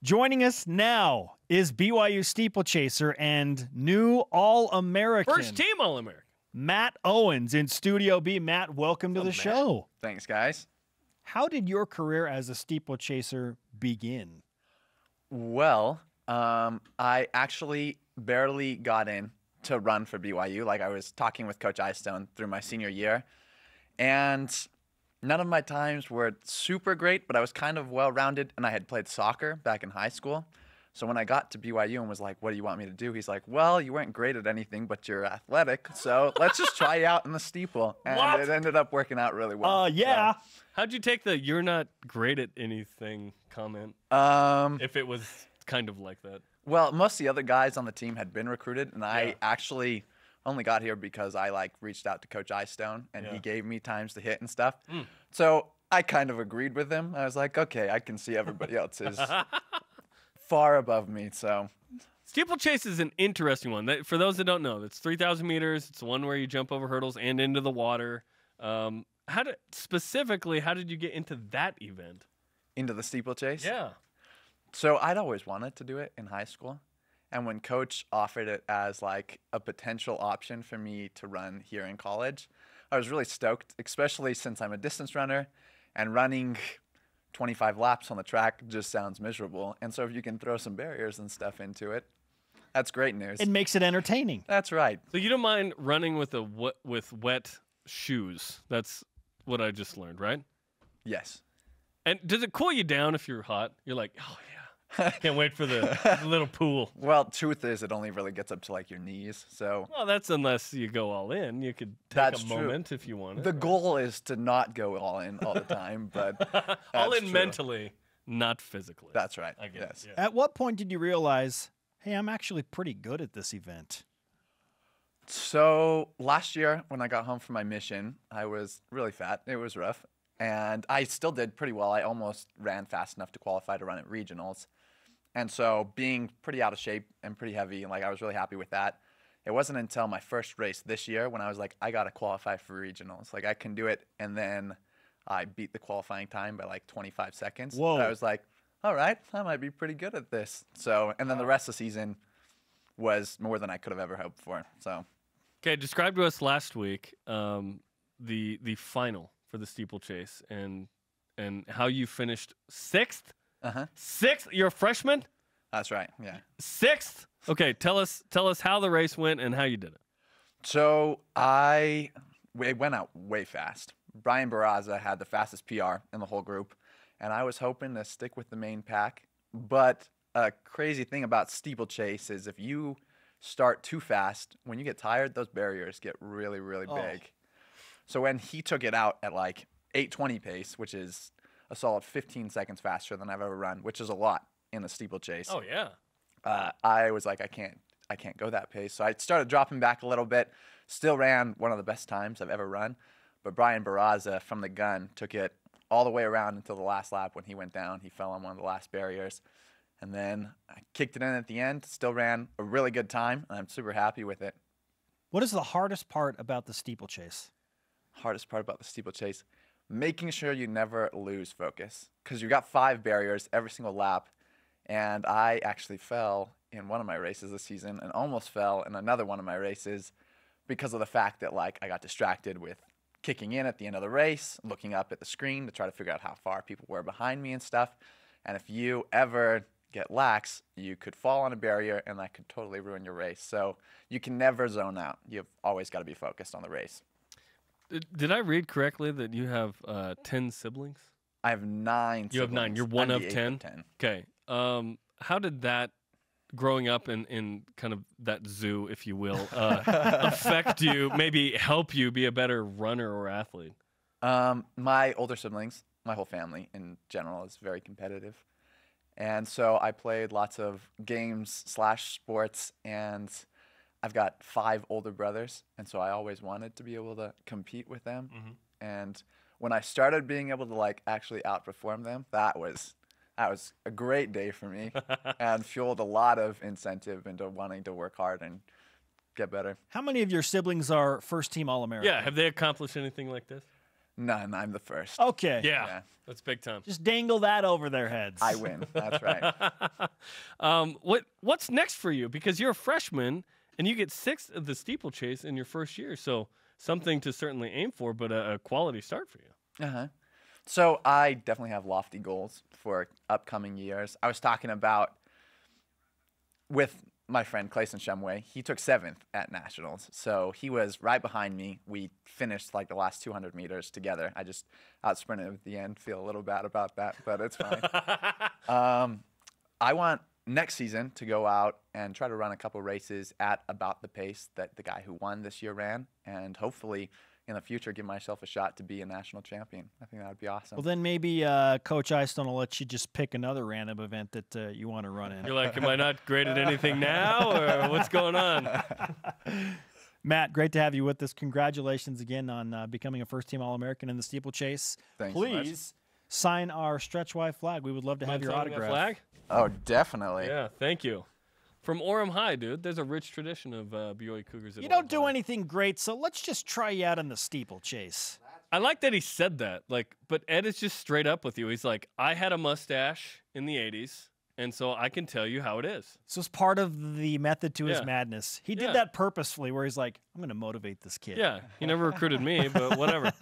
Joining us now is BYU Steeplechaser and new All-American. First team All-American. Matt Owens in Studio B. Matt, welcome to the show. Thanks, guys. How did your career as a steeplechaser begin? Well, I actually barely got in to run for BYU. Like, I was talking with Coach Eystone through my senior year, and none of my times were super great, but I was kind of well-rounded, and I had played soccer back in high school. So when I got to BYU and was like, what do you want me to do? He's like, well, you weren't great at anything, but you're athletic, so let's just try you out in the steeple. And it ended up working out really well. Yeah. So, how'd you take the "you're not great at anything" comment? If it was kind of like that. Well, most of the other guys on the team had been recruited, and I actually only got here because I reached out to Coach Eystone, and he gave me times to hit and stuff. So I kind of agreed with him. I was like, okay, I can see everybody else is far above me. So Steeplechase is an interesting one. For those that don't know, it's 3,000 meters. It's the one where you jump over hurdles and into the water. How did you get into that event? Into the steeplechase? Yeah. So I'd always wanted to do it in high school. And when Coach offered it as like a potential option for me to run here in college, I was really stoked, especially since I'm a distance runner and running 25 laps on the track just sounds miserable. And so if you can throw some barriers and stuff into it, that's great news. It makes it entertaining. That's right. So you don't mind running with wet shoes? That's what I just learned, right? Yes. And does it cool you down if you're hot? You're like, oh yeah, can't wait for the little pool. Well, truth is, it only really gets up to like your knees. So Well, that's unless you go all in. You could take a moment if you want. The goal is to not go all in all the time, but all in mentally, not physically. That's right. I get it. At what point did you realize, hey, I'm actually pretty good at this event? So last year when I got home from my mission, I was really fat. It was rough. And I still did pretty well. I almost ran fast enough to qualify to run at regionals. And so being pretty out of shape and pretty heavy, I was really happy with that. It wasn't until my first race this year when I was like, I got to qualify for regionals. I can do it. And then I beat the qualifying time by 25 seconds. Whoa. I was like, all right, I might be pretty good at this. So, and then the rest of the season was more than I could have ever hoped for. So, okay, describe to us last week the final for the steeplechase and how you finished sixth. Sixth. You're a freshman. That's right. Yeah. Sixth. Okay, tell us how the race went and how you did it. So it went out way fast. Brian Barraza had the fastest PR in the whole group, and I was hoping to stick with the main pack. But a crazy thing about steeplechase is if you start too fast, when you get tired, those barriers get really, really big. So when he took it out at 8:20 pace, which is a solid 15 seconds faster than I've ever run, which is a lot in a steeplechase. Oh yeah. I was like, I can't go that pace. So I started dropping back a little bit. Still ran one of the best times I've ever run. But Brian Barraza from the gun took it all the way around until the last lap. When he went down, he fell on one of the last barriers. And then I kicked it in at the end. Still ran a really good time, and I'm super happy with it. What is the hardest part about the steeplechase? Hardest part about the steeplechase? Making sure you never lose focus. Because you got 5 barriers every single lap. And I actually fell in one of my races this season and almost fell in another one of my races because of the fact that I got distracted with kicking in at the end of the race, looking up at the screen to try to figure out how far people were behind me and stuff. And if you ever get lax, you could fall on a barrier and that could totally ruin your race. So you can never zone out. You've always got to be focused on the race. Did I read correctly that you have 10 siblings? I have 9 siblings. You have 9. You're one I'm of the 10? 10. Okay. How did that, growing up in kind of that zoo, if you will, affect you, maybe help you be a better runner or athlete? My older siblings, my whole family in general, is very competitive. And so I played lots of games / sports, and I've got 5 older brothers, and so I always wanted to be able to compete with them. And when I started being able to actually outperform them, that was a great day for me and fueled a lot of incentive into wanting to work hard and get better. How many of your siblings are first-team All-American? Yeah, have they accomplished anything like this? None. I'm the first. Okay. Yeah, that's big time. Just dangle that over their heads. I win. That's right. What's next for you? Because you're a freshman and you get 6th of the steeplechase in your first year, so something to certainly aim for, but a quality start for you. Uh-huh. So I definitely have lofty goals for upcoming years. I was talking about with my friend Clayson Shumway. He took 7th at nationals, so he was right behind me. We finished like the last 200 meters together. I just out-sprinted at the end. Feel a little bad about that, but it's fine. I want next season to go out and try to run a couple races at about the pace that the guy who won this year ran, and hopefully in the future give myself a shot to be a national champion. I think that would be awesome. Well, then maybe Coach Eystone will let you just pick another random event that you want to run in. You're like, am I not great at anything now, or what's going on? Matt, great to have you with us. Congratulations again on becoming a first-team All-American in the steeplechase. Thanks so much. Please sign our stretch Y flag. We would love to have your Signing that autograph. flag? Oh, definitely. Yeah, thank you. From Orem High, dude. There's a rich tradition of BYU Cougars. At You don't Orem do High. anything great, so let's just try you out in the steeplechase. I like that he said that. Like, but Ed is just straight up with you. He's like, I had a mustache in the 80s, and so I can tell you how it is. So it's part of the method to his Yeah. madness. He did Yeah. that purposefully, where he's like, I'm going to motivate this kid. Yeah, he never recruited me, but whatever.